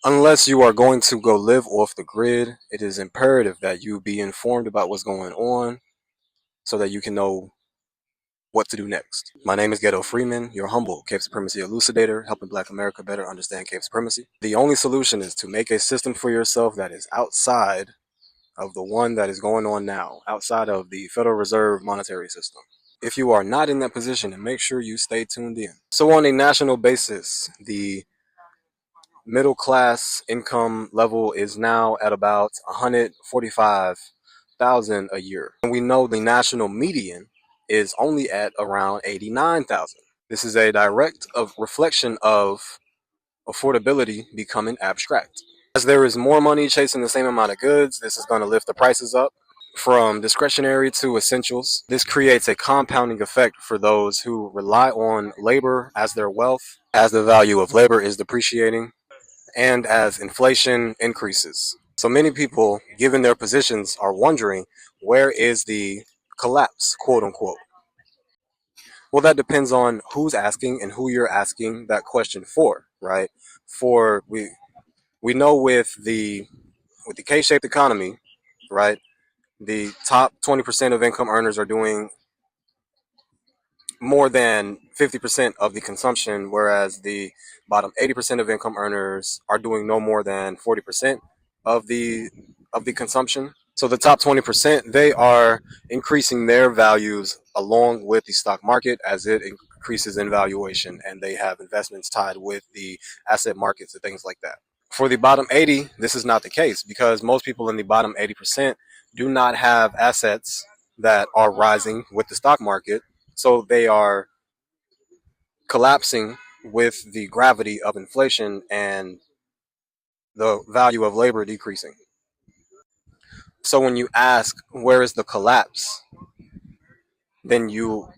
Unless you are going to go live off the grid, it is imperative that you be informed about what's going on so that you can know what to do next. My name is Ghetto Freeman, your humble Cape Supremacy elucidator, helping Black America better understand Cape Supremacy. The only solution is to make a system for yourself that is outside of the one that is going on now, outside of the Federal Reserve monetary system. If you are not in that position, then make sure you stay tuned in. So, on a national basis, the middle class income level is now at about 145,000 a year. And we know the national median is only at around 89,000. This is a direct reflection of affordability becoming abstract. As there is more money chasing the same amount of goods, this is going to lift the prices up from discretionary to essentials. This creates a compounding effect for those who rely on labor as their wealth, as the value of labor is depreciating, and as inflation increases. So many people, given their positions, are wondering where is the collapse, quote unquote. Well, that depends on who's asking and who you're asking that question for, right? For we know with the K-shaped economy, right? The top 20% of income earners are doing more than 50% of the consumption, whereas the bottom 80% of income earners are doing no more than 40% of the consumption. So the top 20%, they are increasing their values along with the stock market as it increases in valuation, and they have investments tied with the asset markets and things like that. For the bottom 80, this is not the case because most people in the bottom 80% do not have assets that are rising with the stock market, so they are collapsing with the gravity of inflation and the value of labor decreasing. So when you ask where is the collapse, then you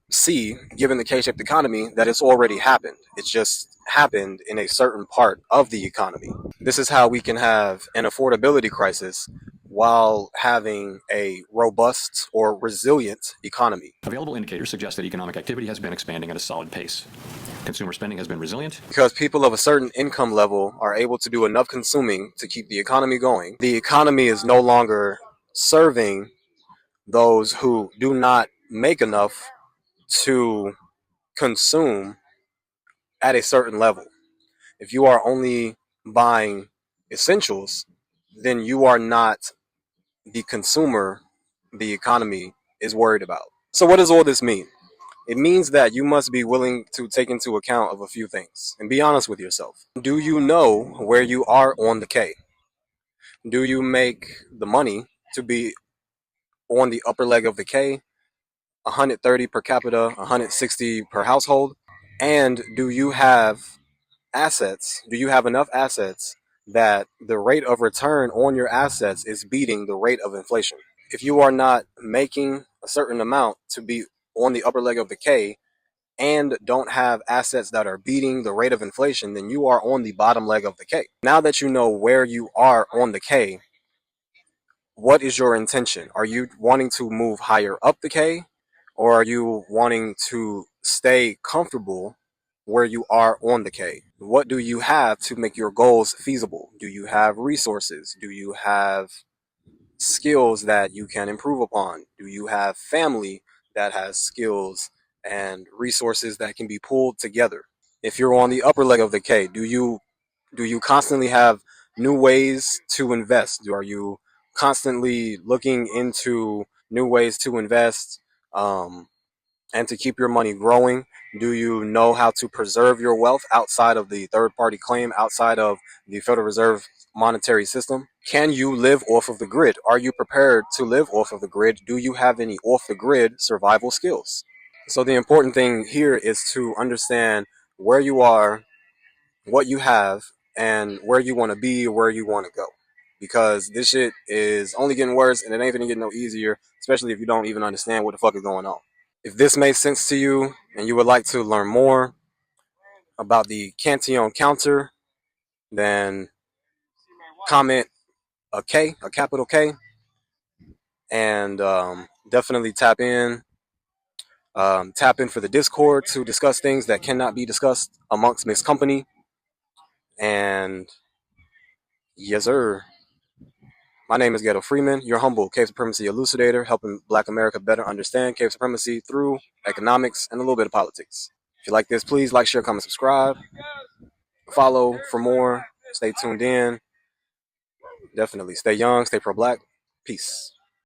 see, given the K-shaped economy, that it's already happened. It's just happened in a certain part of the economy. This is how we can have an affordability crisis while having a robust or resilient economy. Available indicators suggest that economic activity has been expanding at a solid pace. Consumer spending has been resilient. Because people of a certain income level are able to do enough consuming to keep the economy going. The economy is no longer serving those who do not make enough to consume at a certain level. If you are only buying essentials, then you are not the consumer the economy is worried about. So what does all this mean? It means that you must be willing to take into account of a few things and be honest with yourself. Do you know where you are on the K? Do you make the money to be on the upper leg of the K, 130 per capita, 160 per household? And do you have assets? Do you have enough assets that the rate of return on your assets is beating the rate of inflation? If you are not making a certain amount to be on the upper leg of the K and don't have assets that are beating the rate of inflation, then you are on the bottom leg of the K. Now that you know where you are on the K, what is your intention? Are you wanting to move higher up the K, or are you wanting to stay comfortable where you are on the K? What do you have to make your goals feasible? Do you have resources? Do you have skills that you can improve upon? Do you have family that has skills and resources that can be pulled together? If you're on the upper leg of the K, do you constantly have new ways to invest? Are you constantly looking into new ways to invest um, and to keep your money growing? Do you know how to preserve your wealth outside of the third party claim, outside of the Federal Reserve monetary system? Can you live off of the grid? Are you prepared to live off of the grid? Do you have any off the grid survival skills? So, the important thing here is to understand where you are, what you have, and where you want to be or where you want to go. Because this shit is only getting worse and it ain't gonna get no easier, especially if you don't even understand what the fuck is going on. If this made sense to you and you would like to learn more about the Cantillon counter, then comment a K, a capital K, and definitely tap in. Tap in for the Discord to discuss things that cannot be discussed amongst mixed company. And yes, sir. My name is Ghetto Freeman, your humble cave supremacy elucidator, helping Black America better understand cave supremacy through economics and a little bit of politics. If you like this, please like, share, comment, subscribe, follow for more. Stay tuned in. Definitely stay young, stay pro-Black. Peace.